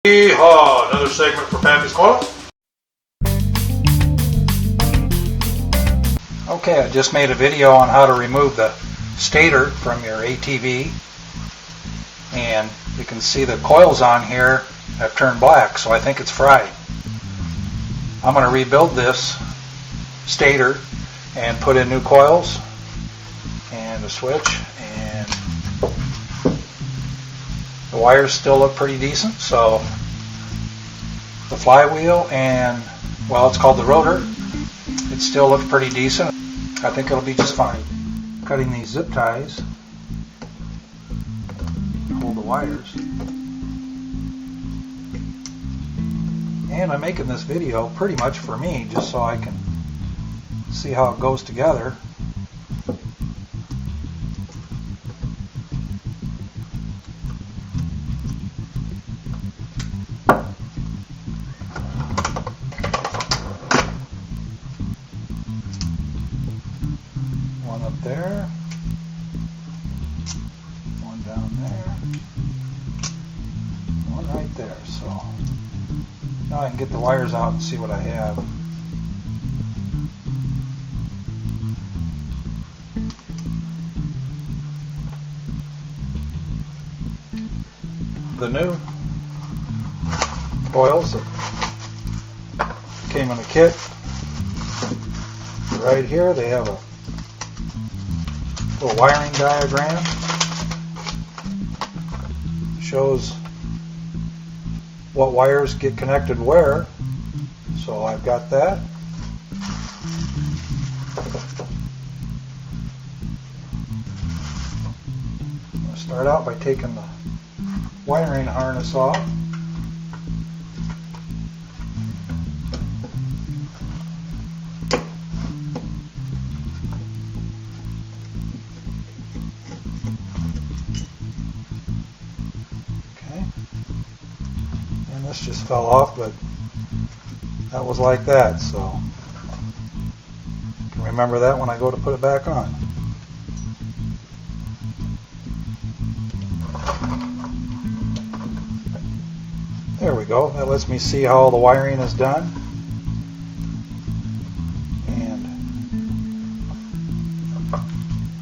Yeehaw! Another segment for Pappy's Corner. Okay, I just made a video on how to remove the stator from your ATV, and you can see the coils on here have turned black, so I think it's fried. I'm going to rebuild this stator and put in new coils and a switch, and the wires still look pretty decent, so the flywheel and, well, it's called the rotor, it still looks pretty decent. I think it'll be just fine. Cutting these zip ties, hold the wires, and I'm making this video pretty much for me, just so I can see how it goes together. One up there, one down there, one right there. So now I can get the wires out and see what I have. The new coils that came in the kit, right here they have a little wiring diagram, shows what wires get connected where, so I've got that. I'm going to start out by taking the wiring harness off. Okay. And this just fell off, but that was like that, so I can remember that when I go to put it back on. There we go. That lets me see how all the wiring is done. And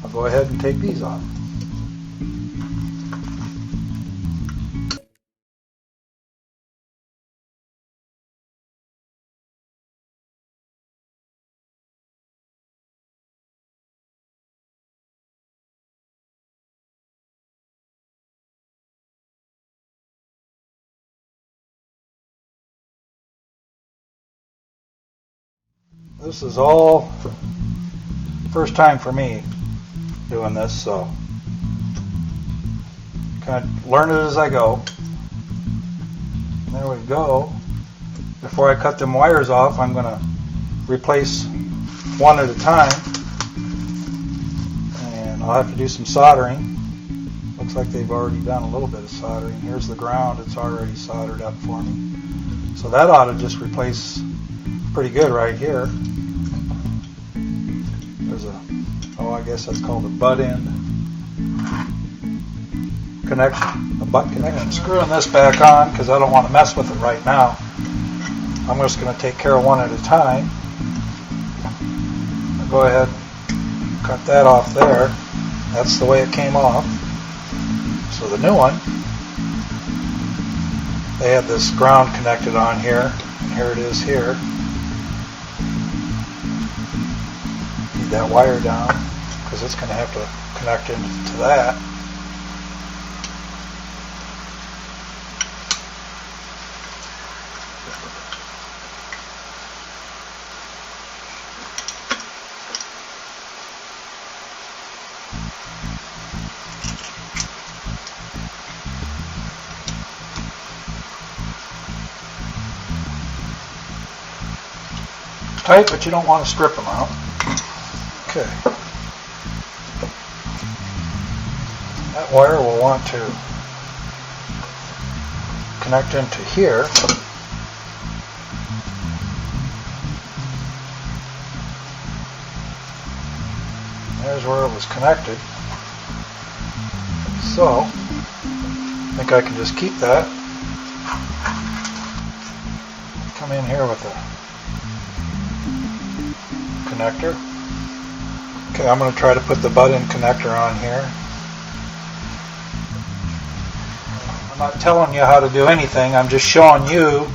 I'll go ahead and take these off. This is all first time for me doing this, so kind of learn it as I go. There we go. Before I cut them wires off, I'm going to replace one at a time, and I'll have to do some soldering. Looks like they've already done a little bit of soldering. Here's the ground, it's already soldered up for me. So that ought to just replace pretty good right here. There's a, oh, I guess that's called a butt end connection, a butt connection. I'm screwing this back on because I don't want to mess with it right now. I'm just going to take care of one at a time. I'll go ahead and cut that off there. That's the way it came off. So the new one, they had this ground connected on here, and here it is here. Need that wire down because it's going to have to connect into that. Tight, but you don't want to strip them out. Okay. That wire will want to connect into here. There's where it was connected. So, I think I can just keep that come in here with the connector. Okay, I'm going to try to put the butt-in connector on here. I'm not telling you how to do anything, I'm just showing you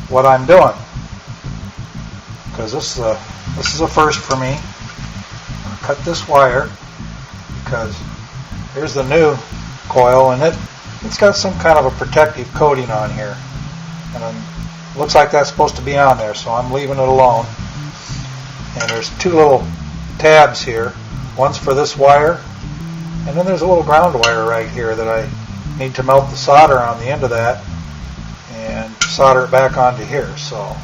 what I'm doing. Because this is a first for me. I'll cut this wire because here's the new coil, and it's got some kind of a protective coating on here. And it looks like that's supposed to be on there, so I'm leaving it alone. And there's two little tabs here. One's for this wire, and then there's a little ground wire right here that I need to melt the solder on the end of that and solder it back onto here. So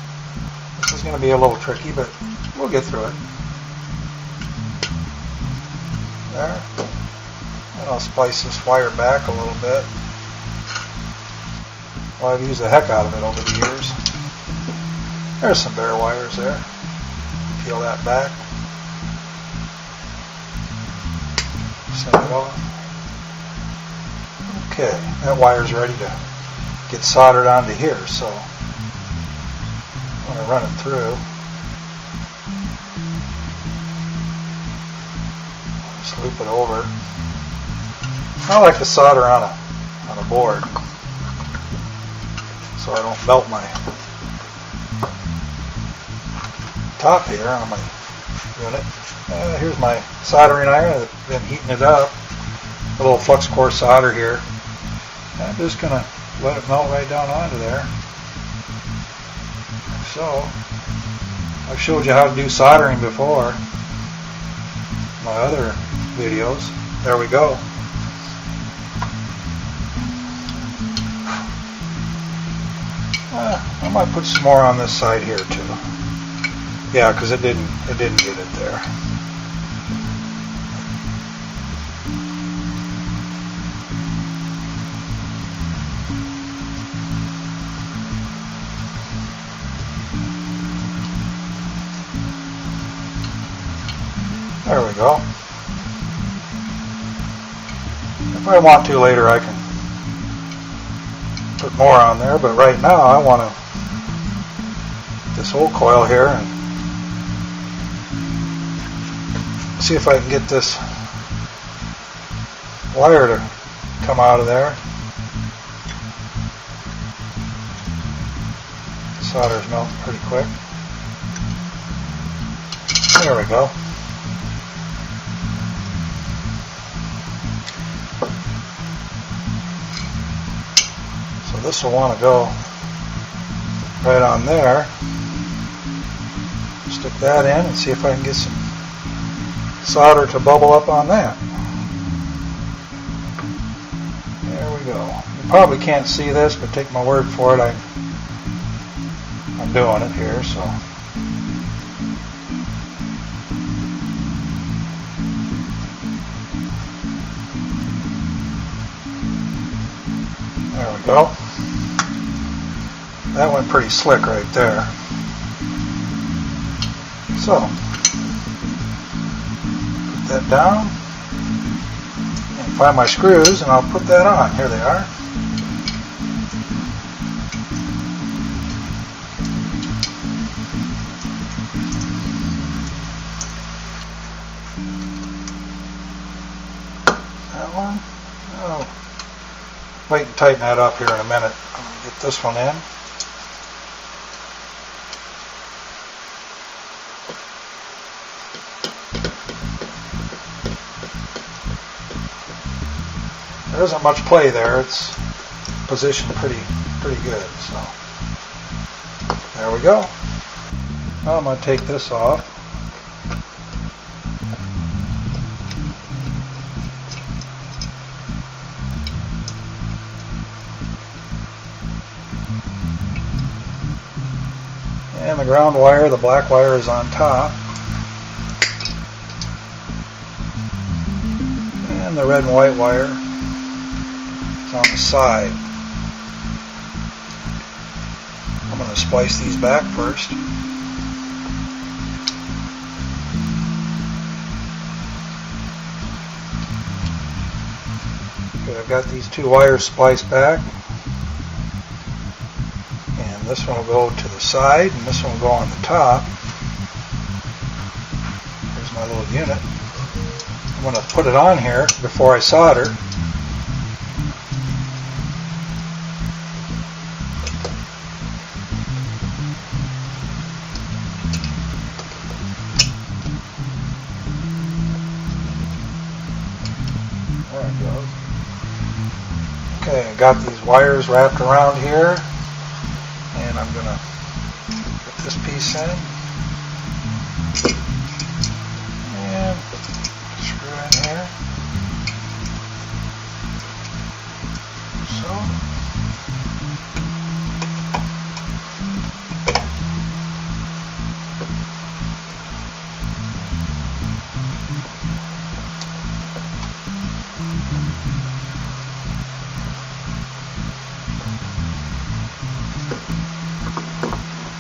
this is going to be a little tricky, but we'll get through it. There. And I'll splice this wire back a little bit. Well, I've used the heck out of it over the years. There's some bare wires there. Peel that back. Send it off. Okay, that wire's ready to get soldered onto here, so I'm going to run it through. Just loop it over. I like to solder on a board so I don't melt my top here on my unit. Here's my soldering iron. I've been heating it up. A little flux core solder here. I'm just going to let it melt right down onto there. So, I've showed you how to do soldering before in my other videos. There we go. I might put some more on this side here too. Yeah, because it didn't get it there. There we go. If I want to later, I can put more on there, but right now I want to this whole coil here and see if I can get this wire to come out of there. The solder's melting pretty quick. There we go. So this will want to go right on there. Stick that in and see if I can get some solder to bubble up on that. There we go. You probably can't see this, but take my word for it, I'm doing it here, so. There we go. That went pretty slick right there. So, put that down and find my screws and I'll put that on. Here they are. That one. Oh. Wait and tighten that up here in a minute. I'm going to get this one in. There isn't much play there. It's positioned pretty good. So there we go. Now I'm going to take this off. And the ground wire, the black wire, is on top. And the red and white wire is on the side. I'm going to splice these back first. Okay, I've got these two wires spliced back. And And this one will go to the side, and this one will go on the top. Here's my little unit. I'm going to put it on here before I solder. There it goes. Okay, I got these wires wrapped around here, and I'm going to put this piece in and screw in here. So.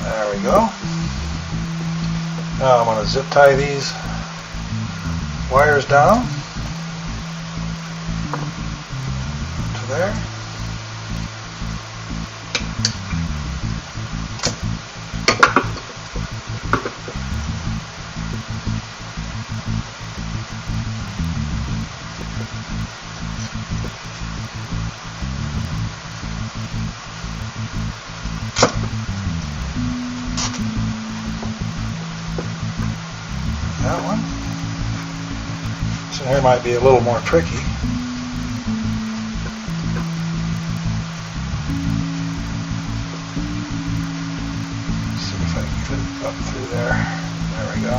There we go. Now I'm going to zip tie these wires down to there. That one. So here might be a little more tricky. See if I can get it up through there. There we go.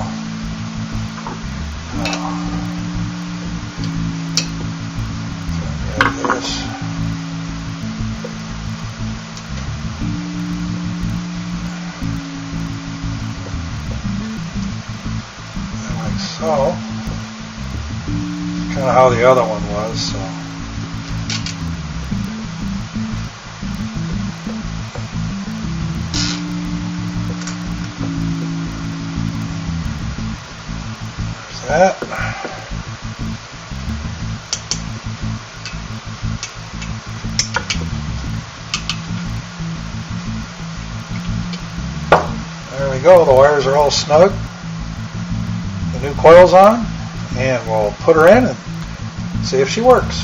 So grab this. So, kind of how the other one was. So, there's that. There we go. The wires are all snug. New coils on, and we'll put her in and see if she works.